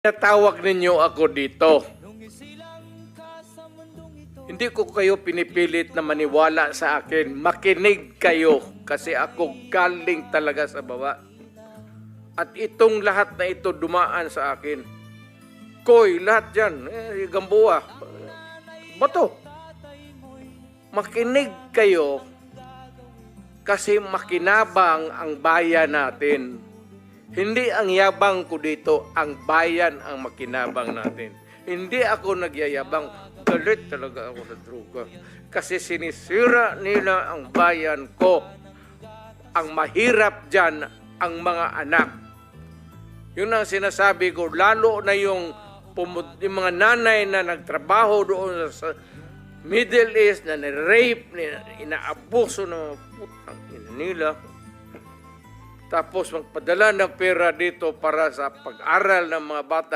Natawag ninyo ako dito. Hindi ko kayo pinipilit na maniwala sa akin. Makinig kayo kasi ako galing talaga sa baba. At itong lahat na ito dumaan sa akin. Koy, lahat dyan. Gamboa. Bato. Makinig kayo kasi makinabang ang bayan natin. Hindi ang yabang ko dito, ang bayan ang makinabang natin. Hindi ako nagyayabang, galit talaga ako sa droga. Kasi sinisira nila ang bayan ko. Ang mahirap dyan, ang mga anak. Yun ang sinasabi ko, lalo na yung mga nanay na nagtrabaho doon sa Middle East, na ni-rape, inaabuso ng putang ina nila. Tapos magpadala ng pera dito para sa pag-aral ng mga bata.